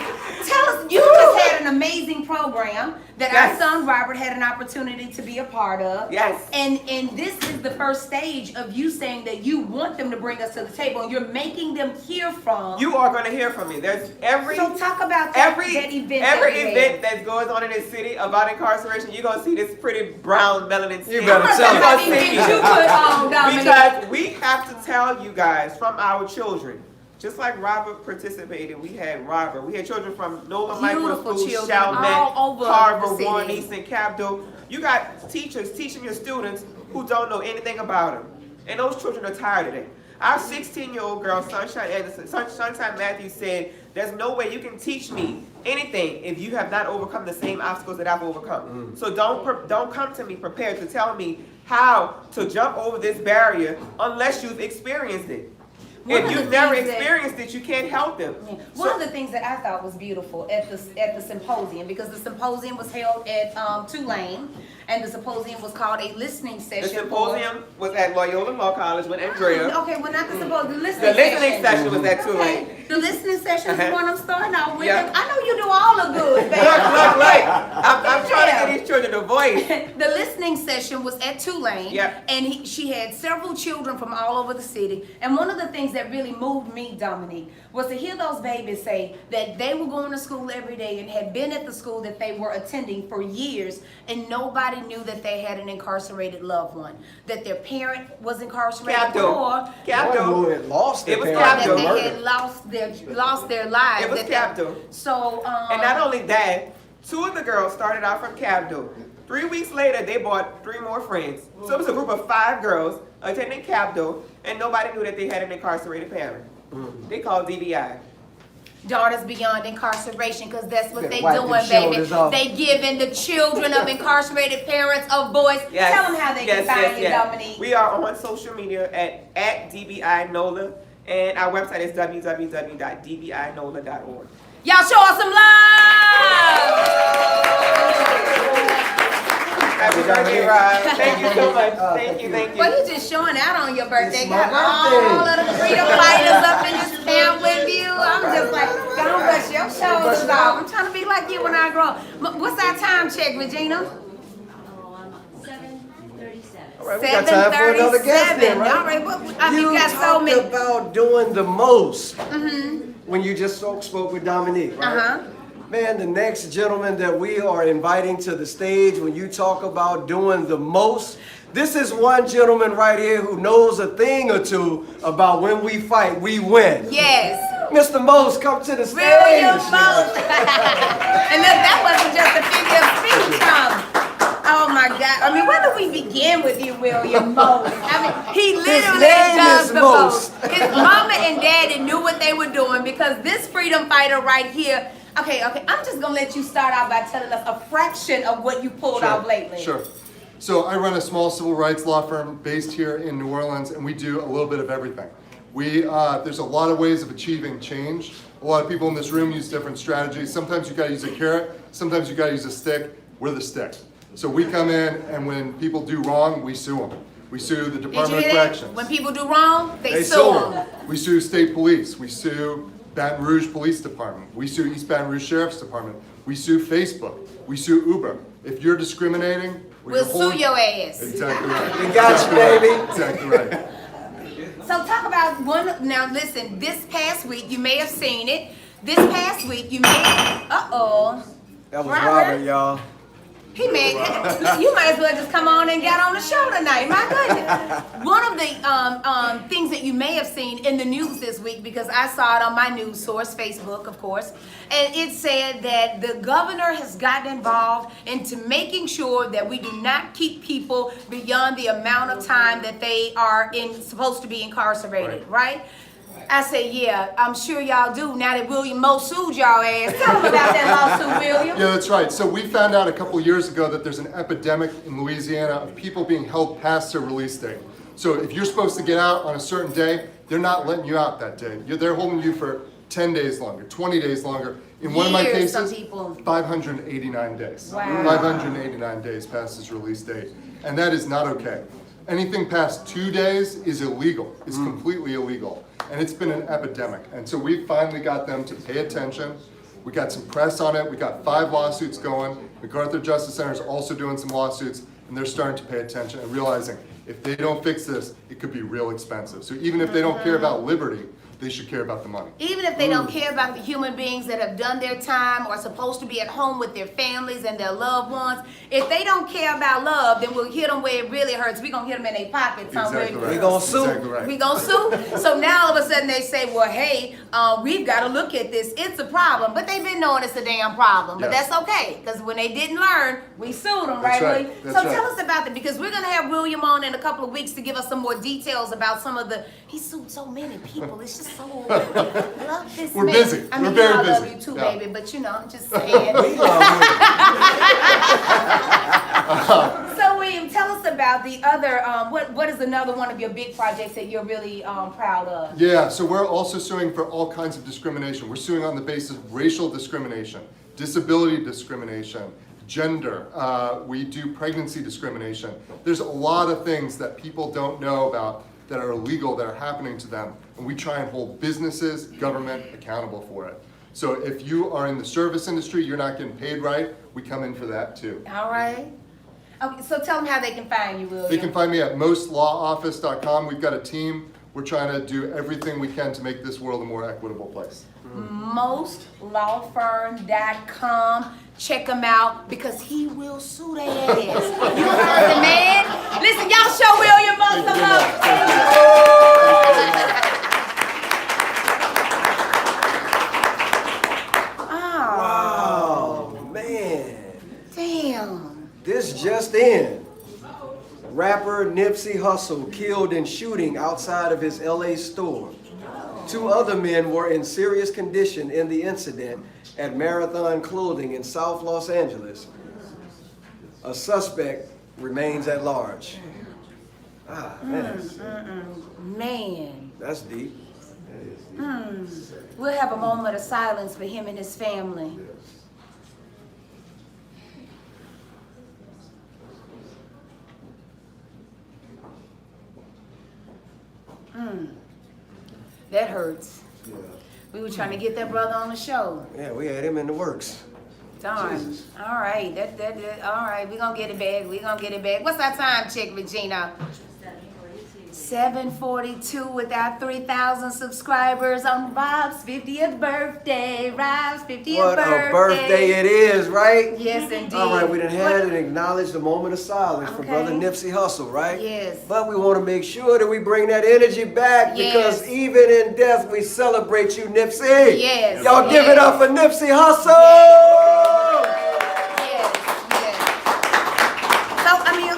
Tell us, you just had an amazing program program that Yes. our son Robert had an opportunity to be a part of. Yes. And this is the first stage of you saying that you want them to bring us to the table, and you're making them hear from. You are going to hear from me. There's So talk about that every event. every that we event had. that goes on in this city about incarceration, you're gonna see this pretty brown melanin skin. You better tell How us. many things you put on, Dominic? Because we have to tell you guys from our children. Just like Robert participated, we had children from Nola Micro Beautiful School, children Chalmette, all over Carver, the city. Warren, Easton, Capdo. You got teachers teaching your students who don't know anything about them. And those children are tired of it. Our 16-year-old girl, Sunshine Anderson, Sunshine Matthews said, there's no way you can teach me anything if you have not overcome the same obstacles that I've overcome. So don't come to me prepared to tell me how to jump over this barrier unless you've experienced it. One If of you've the never things that- experienced it, you can't help them. One of the things that I thought was beautiful at the symposium, because the symposium was held at Tulane, and the symposium was called a listening The session. symposium was at Loyola Law College with Andrea. Okay, well, not the symposium, the listening The session. listening session was at Tulane. Okay, the listening session is Uh-huh. the one I'm starting out with. Yeah. I know you do all the good, baby. Look. I'm trying to get these children a voice. The listening session was at Tulane, Yeah. and she had several children from all over the city. And one of the things that really moved me, Dominique, was to hear those babies say that they were going to school every day and had been at the school that they were attending for years, and nobody knew that they had an incarcerated loved one, that their parent was incarcerated, or One Capdo. who had lost their It was parent that to Capdo. they murder. had lost their lives. It was that they- Capdo. So, And not only that, 2 of the girls started out from Capdo. 3 weeks later, they brought 3 more friends. So it was a group of 5 girls attending Capdo, and nobody knew that they had an incarcerated parent. They called DBI. Daughters Beyond Incarceration, because that's what they Wipe doing, them baby. shoulders off. They giving the children of incarcerated parents a voice. Yes. Tell them how they can find you, Dominique. We are on social media at DBI NOLA, and our website is www.dbinola.org. Y'all show us some love! Happy birthday, Rob. Thank you so much. Thank you. Well, you just showing out on your birthday. It's my Got birthday. all of the freedom fighters up in this camp with you. I'm just like, don't brush your shoulders off. I'm trying to be like you when I grow up. What's our time check, Regina? 7:37. All right, we got time for another guest then, 7:37. right? All right, you You got so talked many. about doing the most when you just spoke with Dominique, right? Uh-huh. Man, the next gentleman that we are inviting to the stage, when you talk about doing the most, this is one gentleman right here who knows a thing or two about when we fight, we win. Yes. Mr. Most, come to the stage. William Most. And look, that wasn't just a figure of speech, oh my God. I mean, where do we begin with you, William Most? I mean, he literally name does is the Most. most. His mama and daddy knew what they were doing, because this freedom fighter right here. Okay, I'm just gonna let you start out by telling us a fraction of what you pulled off lately. Sure. So I run a small civil rights law firm based here in New Orleans, and we do a little bit of everything. There's a lot of ways of achieving change. A lot of people in this room use different strategies. Sometimes you gotta use a carrot, sometimes you gotta use a stick. We're the stick. So we come in, and when people do wrong, we sue them. We sue the Did you Department hear of that? Corrections. When people do wrong, they They sue sue them. We sue state police. We sue Baton Rouge Police Department. We sue East Baton Rouge Sheriff's Department. We sue Facebook. We sue Uber. If you're discriminating, or We'll you're sue holding- your ass. Exactly right. We got you, baby. Exactly right. So talk about now listen, this past week, you may have seen it. This past week, you may, That was Robert. Robert, y'all. He made, you might as well just come on and get on the show tonight. My goodness. One of the things that you may have seen in the news this week, because I saw it on my news source, Facebook, of course, and it said that the governor has gotten involved into making sure that we do not keep people beyond the amount of time that they are supposed to be incarcerated, right? I said, yeah, I'm sure y'all do now that William Most sued y'all ass. Tell them about that lawsuit, William. Yeah, that's right. So we found out a couple years ago that there's an epidemic in Louisiana of people being held past their release date. So if you're supposed to get out on a certain day, they're not letting you out that day. They're holding you for 10 days longer, 20 days longer. In one of my Years, some cases, people. 589 days. Wow. 589 days past his release date. And that is not okay. Anything past 2 days is illegal. It's completely illegal. And it's been an epidemic. And so we finally got them to pay attention. We got some press on it. We got 5 lawsuits going. MacArthur Justice Center is also doing some lawsuits, and they're starting to pay attention and realizing if they don't fix this, it could be real expensive. So even if they don't care about liberty, they should care about the money. Even if they don't care about the human beings that have done their time or are supposed to be at home with their families and their loved ones, if they don't care about love, then we'll hit them where it really hurts. We're going to hit them in their pockets. Exactly right. We gonna sue. Exactly right. We gonna sue? So now all of a sudden they say, well, hey, we've got to look at this. It's a problem. But they've been knowing it's a damn problem. But Yes. that's okay, because when they didn't learn, we sued them, That's right, right. William? That's So right. tell us about that, because we're going to have William on in a couple of weeks to give us some more details about some of the, he sued so many people. It's just so, I love this We're man. busy. I mean, We're very I love busy. you too, Yeah. baby, but you know, I'm just saying. We love you. So William, tell us about the other, what is another one of your big projects that you're really proud of? Yeah, so we're also suing for all kinds of discrimination. We're suing on the basis of racial discrimination, disability discrimination, gender. We do pregnancy discrimination. There's a lot of things that people don't know about that are illegal, that are happening to them, and we try and hold businesses, government accountable for it. So if you are in the service industry, you're not getting paid right, we come in for that too. All right. Okay, so tell them how they can find you, William. They can find me at mostlawoffice.com. We've got a team. We're trying to do everything we can to make this world a more equitable place. Mostlawfirm.com. Check him out, because he will sue their ass. You heard the man? Listen, y'all show William most of Oh, man. Damn. This just in. Rapper Nipsey Hussle killed in shooting outside of his LA store. 2 other men were in serious condition in the incident at Marathon Clothing in South Los Angeles. A suspect remains at large. Ah, man. Man. That's deep. We'll have a moment of silence for him and his family. That hurts. Yeah. We were trying to get that brother on the show. Yeah, we had him in the works. Darn. Jesus. All right. All right. We're going to get it back. We're going to get it back. What's our time check, Regina? 7:42 with our 3,000 subscribers on Rob's 50th birthday. Rob's 50th What birthday. a birthday it is, right? Yes, indeed. All right, we done had and acknowledged the moment of silence for Okay. Brother Nipsey Hussle, right? Yes. But we want to make sure that we bring that energy back, because Yes. even in death we celebrate you, Nipsey. Yes. Y'all give Yes. it up for Nipsey Hussle. Yes, yes. So, I mean,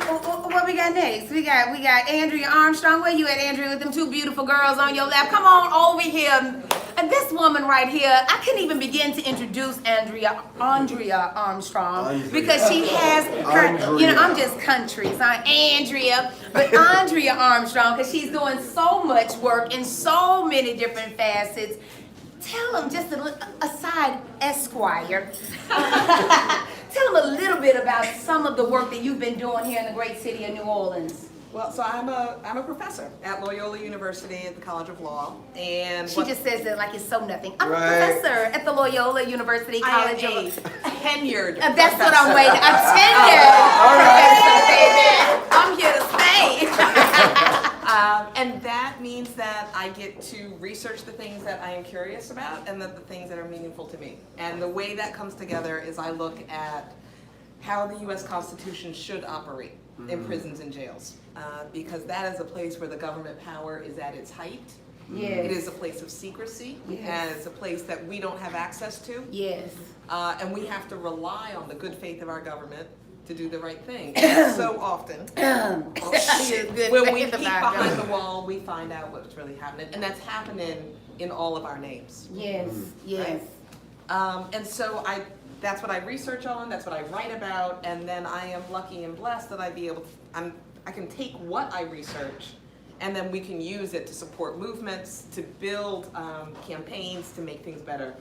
what we got next? We got Andrea Armstrong. Where you at, Andrea, with them 2 beautiful girls on your lap? Come on over here. And this woman right here, I couldn't even begin to introduce Andrea Armstrong, because she has her, you know, I'm just country, so I'm Andrea, but Andrea Armstrong, because she's doing so much work in so many different facets. Tell them just aside, Esquire. Tell them a little bit about some of the work that you've been doing here in the great city of New Orleans. Well, so I'm a professor at Loyola University at the College of Law, and She just says it like it's so nothing. I'm Right. a professor at the Loyola University I College am of. a tenured. That's what I'm waiting. I'm tenured. All right. Professor, baby. I'm here to stay. And that means that I get to research the things that I am curious about, and the things that are meaningful to me. And the way that comes together is I look at how the U.S. Constitution should operate in prisons and jails, because that is a place where the government power is at its height. Yes. It is a place of secrecy, Yes. and it's a place that we don't have access to. Yes. And we have to rely on the good faith of our government to do the right thing. And so often, when we peek behind the wall, we find out what's really happening. And that's happening in all of our names. Yes. Yes. And so that's what I research on, that's what I write about, and then I am lucky and blessed that I can take what I research and then we can use it to support movements, to build campaigns, to make things better.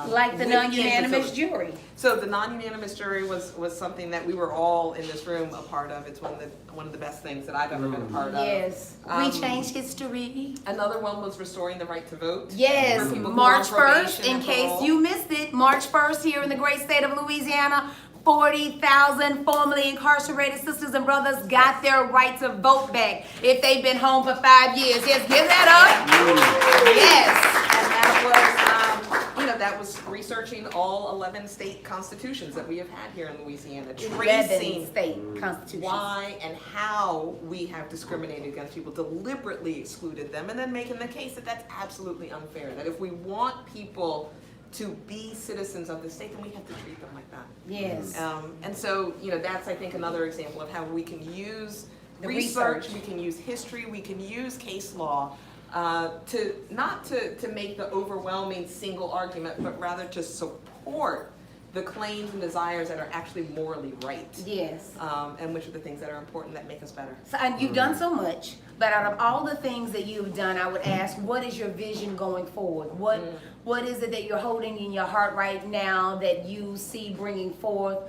Like the within non-unanimous facilities. jury. So the non-unanimous jury was something that we were all in this room a part of. It's one of the best things that I've ever been a part of. Yes, we changed history. Another one was restoring the right to vote. Yes, for people who March are on 1st, probation in and case parole. you missed it, March 1st here in the great state of Louisiana, 40,000 formerly incarcerated sisters and brothers got their right to vote back if they've been home for 5 years. Yes, give that up. Yes. And that was, that was researching all 11 state constitutions that we have had here in Louisiana, 11 tracing state constitutions. why and how we have discriminated against people, deliberately excluded them, and then making the case that that's absolutely unfair. That if we want people to be citizens of the state, then we have to treat them like that. Yes. And so, that's, I think, another example of how we can use The research, research. we can use history, we can use case law to make the overwhelming single argument, but rather to support the claims and desires that are actually morally right. Yes. And which are the things that are important that make us better. So, and you've done so much, but out of all the things that you've done, I would ask, what is your vision going forward? What is it that you're holding in your heart right now that you see bringing forth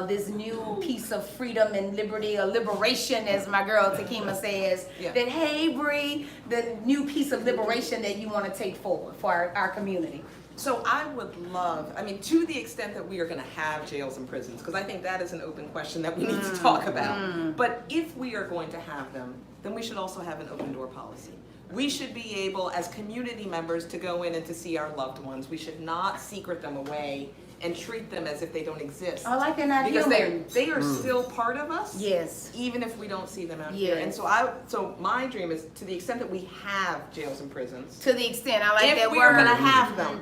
this new piece of freedom and liberty, or liberation, as my girl Takima says, Yeah. that, hey, Bree, the new piece of liberation that you want to take forward for our community? So I would love, to the extent that we are going to have jails and prisons, because I think that is an open question that we need to talk about. But if we are going to have them, then we should also have an open door policy. We should be able, as community members, to go in and to see our loved ones. We should not secret them away and treat them as if they don't exist. I like they're not Because human. they are still part of us. Yes. Even if we don't see them out here. And Yes. so my dream is, to the extent that we have jails and prisons, To the extent, I like if that we word. are going to have them,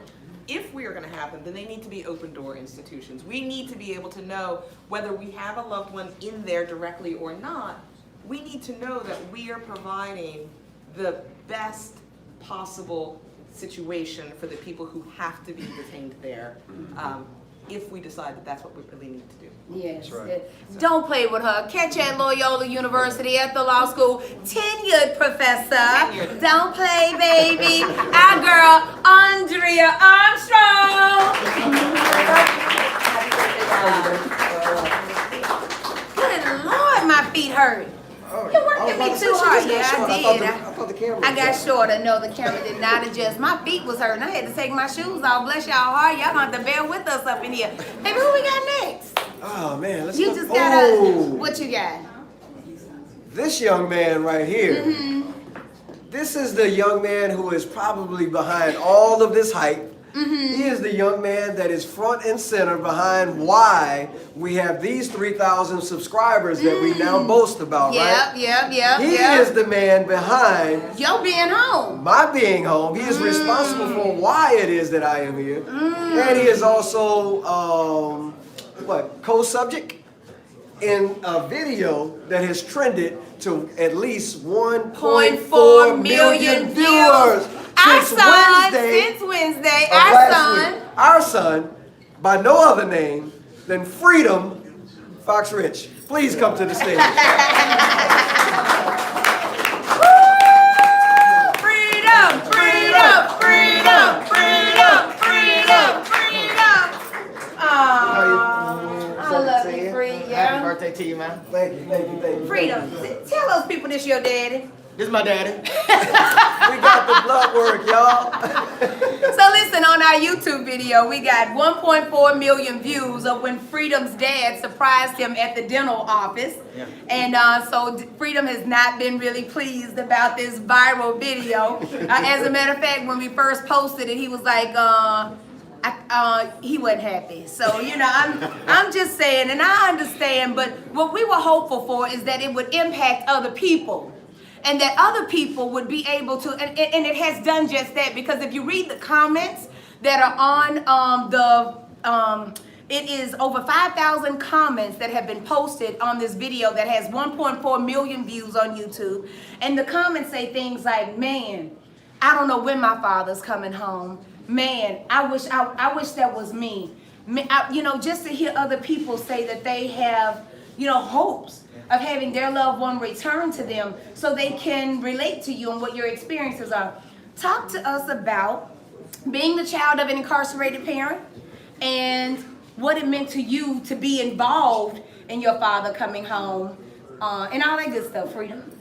then they need to be open door institutions. We need to be able to know whether we have a loved one in there directly or not. We need to know that we are providing the best possible situation for the people who have to be detained there, if we decide that that's what we really need to do. Yes. right. Don't play with her. Catch her at Loyola University at the law school. Tenured professor. Tenured. Don't play, baby. Our girl, Andrea Armstrong. Good Lord, my feet hurt. You're working me too hard. Yeah, I did. I thought the camera I got was on. shorter. No, the camera did not adjust. My feet was hurting. I had to take my shoes off. Bless y'all heart. Y'all gonna have to bear with us up in here. Baby, who we got next? Oh man, let's You go. just got Oh, what you got? this young man right here. Mm-hmm. This is the young man who is probably behind all of this hype. Mm-hmm. He is the young man that is front and center behind why we have these 3,000 subscribers that we now boast about, right? Yep. He is the man behind Yo being home. my being home. He is responsible for why it is that I am here. And he is also, co-subject in a video that has trended to at least 1.4 million viewers since Wednesday. of Our last son. week. Our son, by no other name than Freedom Fox Rich. Please come to the stage. I love you, Free. Happy Yeah. birthday to you, man. Thank you. Freedom. Tell those people this your daddy. This is my daddy. We got the blood work, y'all. So listen, on our YouTube video, we got 1.4 million views of when Freedom's dad surprised him at the dental office. Yeah. And so Freedom has not been really pleased about this viral video. As a matter of fact, when we first posted it, he was like, he wasn't happy. So, I'm just saying, and I understand, but what we were hopeful for is that it would impact other people. And that other people would be able to, and it has done just that, because if you read the comments that are on it is over 5,000 comments that have been posted on this video that has 1.4 million views on YouTube. And the comments say things like, man, I don't know when my father's coming home. Man, I wish that was me. Just to hear other people say that they have hopes of having their loved one return to them so they can relate to you and what your experiences are. Talk to us about being the child of an incarcerated parent and what it meant to you to be involved in your father coming home and all that good stuff, Freedom.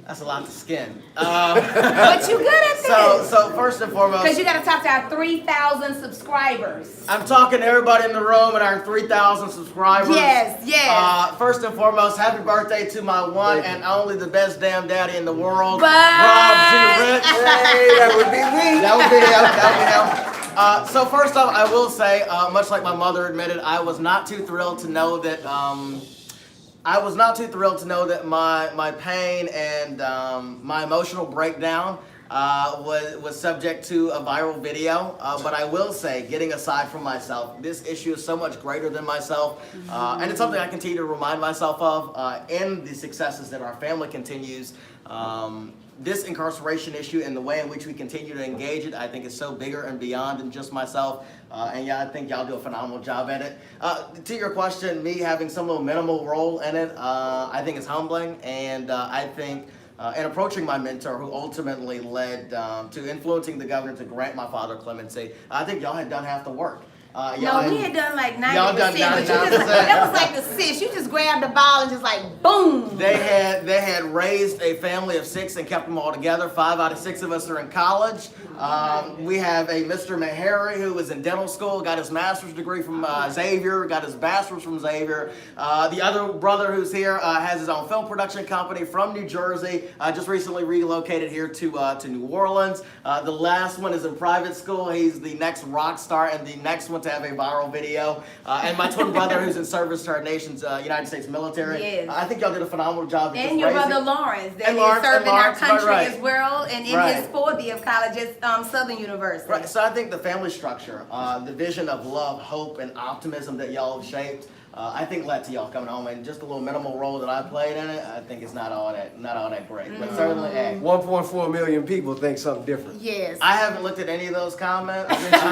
That's a lot to skin. But you good at this. So first and foremost, Because you got to talk to our 3,000 subscribers. I'm talking to everybody in the room and our 3,000 subscribers. Yes. First and foremost, happy birthday to my one and only the best damn daddy in the world, But- Rob G. Rich. Hey, that would be me. That would be him. So first off, I will say, much like my mother admitted, I was not too thrilled to know that my pain and my emotional breakdown was subject to a viral video. But I will say, getting aside from myself, this issue is so much greater than myself. And it's something I continue to remind myself of in the successes that our family continues. This incarceration issue and the way in which we continue to engage it, I think is so bigger and beyond than just myself. And yeah, I think y'all do a phenomenal job at it. To your question, me having some little minimal role in it, I think it's humbling. And I think in approaching my mentor, who ultimately led to influencing the governor to grant my father clemency, I think y'all had done half the work. No, we had done like 90%, Y'all done but you 99%. that was like the 6. You just grabbed the ball and just like boom. They had raised a family of 6 and kept them all together. 5 out of 6 of us are in college. We have a Mr. Meharry who was in dental school, got his master's degree from Xavier, got his bachelor's from Xavier. The other brother who's here has his own film production company from New Jersey. Just recently relocated here to New Orleans. The last one is in private school. He's the next rock star and the next one to have a viral video. And my twin brother who's in service to our nation's United States military. Yes. I think y'all did a phenomenal job. And your brother Lawrence, that And is Lawrence, serving our right, country right. as well, and in Right. his 4th year of college at Southern University. Right, so I think the family structure, the vision of love, hope, and optimism that y'all have shaped, I think led to y'all coming home, and just a little minimal role that I played in it, I think it's not all that great, but certainly, hey. 1.4 million people think something different. Yes. I haven't looked at any of those comments because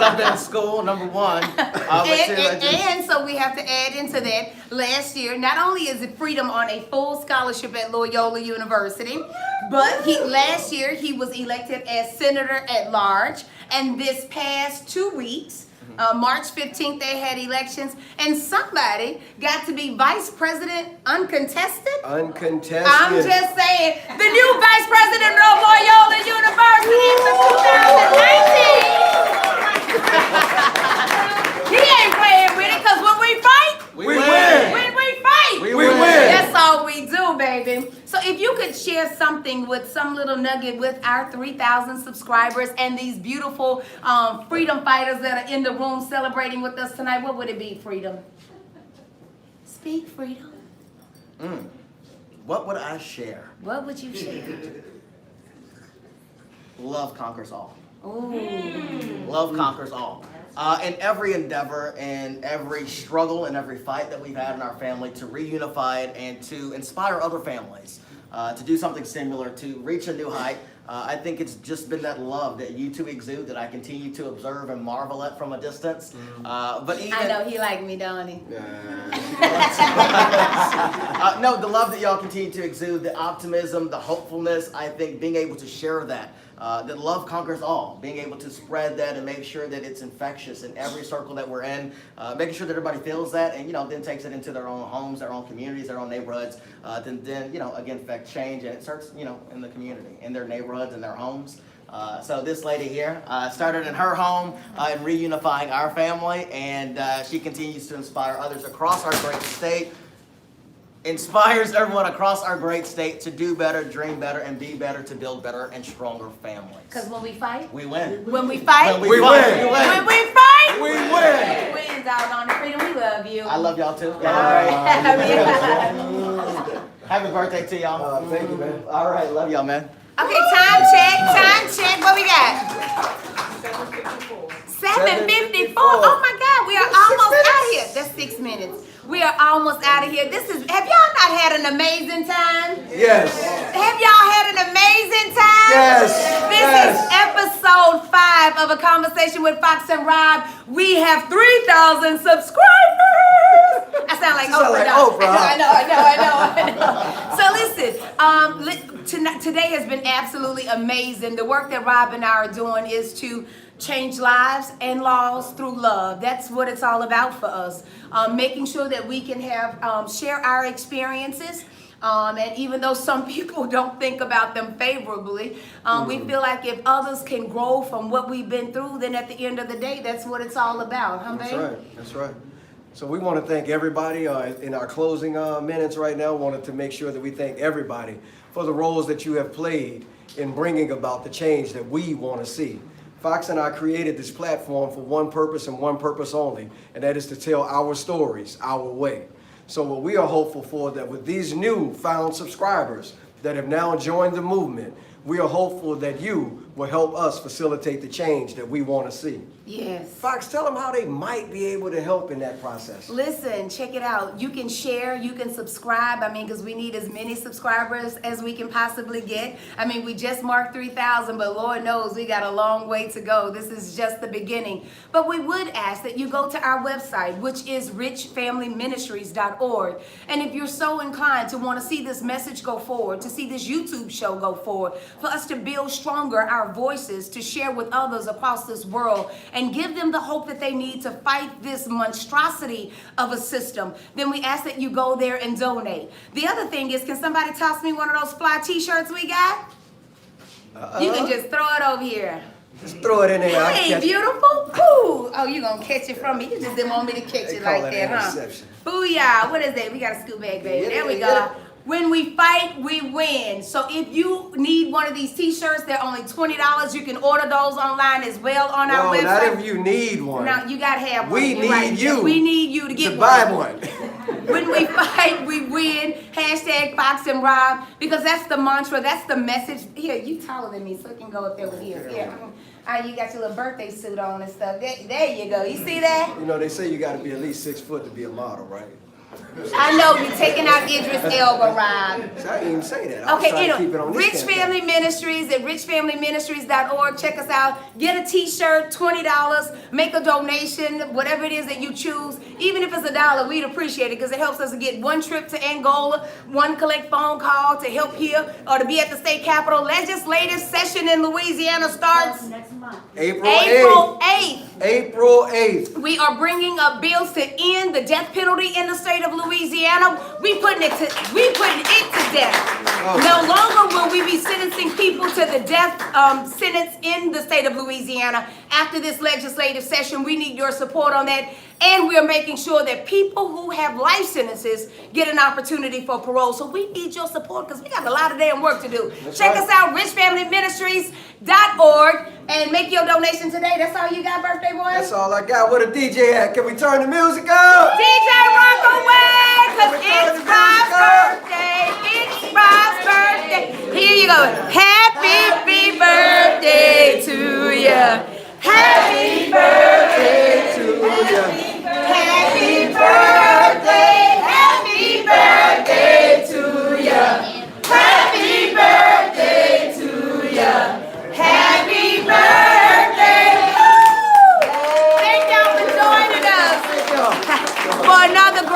I've been in school, number one. And so we have to add into that, last year, not only is it Freedom on a full scholarship at Loyola University, but last year he was elected as Senator at Large, and this past 2 weeks, March 15th, they had elections, and somebody got to be Vice President uncontested. Uncontested. I'm just saying, the new Vice President of Loyola University for 2019. He ain't playing with it, because when we fight, We win. When we fight, We win. That's all we do, baby. So if you could share something with some little nugget with our 3,000 subscribers and these beautiful freedom fighters that are in the room celebrating with us tonight, what would it be, Freedom? Speak, Freedom. What would I share? What would you share? Love conquers all. Ooh. Love conquers all. In every endeavor, in every struggle, in every fight that we've had in our family, to reunify it and to inspire other families to do something similar, to reach a new height. I think it's just been that love that you two exude that I continue to observe and marvel at from a distance. But even, I know he like me, don't he? no, the love that y'all continue to exude, the optimism, the hopefulness, I think being able to share that. That love conquers all, being able to spread that and make sure that it's infectious in every circle that we're in, making sure that everybody feels that and, then takes it into their own homes, their own communities, their own neighborhoods, then again, affect change, and it starts, in the community, in their neighborhoods and their homes. So this lady here started in her home in reunifying our family, and she continues to inspire others across our great state. Inspires everyone across our great state to do better, dream better, and be better, to build better and stronger families. Because when we fight, We win. when we fight, When we fight, we win. when we fight, We win. we win, doggone it, Freedom. We love you. I love y'all too. All right. Happy birthday to y'all. Thank you, man. All right, love y'all, man. Okay, time check. What we got? 7:54. Oh my God, we are almost out of here. That's 6 minutes. We are almost out of here. Have y'all not had an amazing time? Yes. Have y'all had an amazing time? Yes. This is episode 5 of A Conversation with Fox and Rob. We have 3,000 subscribers. sound like You sound Oprah. like don't Oprah, you? huh? I know. So listen, today has been absolutely amazing. The work that Rob and I are doing is to change lives and laws through love. That's what it's all about for us. Making sure that we can have share our experiences. And even though some people don't think about them favorably, we feel like if others can grow from what we've been through, then at the end of the day, that's what it's all about, huh, That's babe? right, that's right. So we want to thank everybody in our closing minutes right now. Wanted to make sure that we thank everybody for the roles that you have played in bringing about the change that we want to see. Fox and I created this platform for one purpose and one purpose only, and that is to tell our stories our way. So what we are hopeful for, that with these new found subscribers that have now joined the movement, we are hopeful that you will help us facilitate the change that we want to see. Yes. Fox, tell them how they might be able to help in that process. Listen, check it out. You can share, you can subscribe. I mean, because we need as many subscribers as we can possibly get. I mean, we just marked 3,000, but Lord knows we got a long way to go. This is just the beginning. But we would ask that you go to our website, which is richfamilyministries.org. And if you're so inclined to want to see this message go forward, to see this YouTube show go forward, for us to build stronger our voices, to share with others across this world, and give them the hope that they need to fight this monstrosity of a system, then we ask that you go there and donate. The other thing is, can somebody toss me one of those fly t-shirts we got? You can just throw it over here. Just throw it in there. I'll Hey, catch it. beautiful. Ooh. Oh, you gonna catch it from me. You just didn't want me to catch They it call like it that, huh? interception. Booyah. What is that? We got a scoop bag, baby. Get There it, we get go. it. When we fight, we win. So if you need one of these t-shirts, they're only $20. You can order those online as well on our No, website. not if you need one. No, you gotta have one. We You're need right. you We need you to get to buy one. one. When we fight, we win. Hashtag FoxandRob, because that's the mantra, that's the message. Here, you taller than me, so it can go up there with you. Here. You got your little birthday suit on and stuff. There you go. You see that? You know, they say you got to be at least 6 foot to be a model, right? I know you're taking out Idris Elba, Rob. So I didn't even say that. I was Okay, trying to keep it on this Rich campaign. Family Ministries at richfamilyministries.org. Check us out. Get a t-shirt, $20. Make a donation, whatever it is that you choose. Even if it's $1, we'd appreciate it because it helps us to get one trip to Angola, one collect phone call to help here, or to be at the state capitol. Legislative session in Louisiana starts Next month. April 8th. April 8th. We are bringing up bills to end the death penalty in the state of Louisiana. We putting it to death. No longer will we be sentencing people to the death sentence in the state of Louisiana. After this legislative session, we need your support on that. And we're making sure that people who have life sentences get an opportunity for parole. So we need your support because we got a lot of damn work to do. Check us out, richfamilyministries.org, and make your donation today. That's all you got, birthday boy? That's all I got. Where the DJ at? Can we turn the music up? DJ rock away, cause it's Rob's birthday. It's Rob's birthday. Here you go. Happy birthday to you. Happy birthday To ya.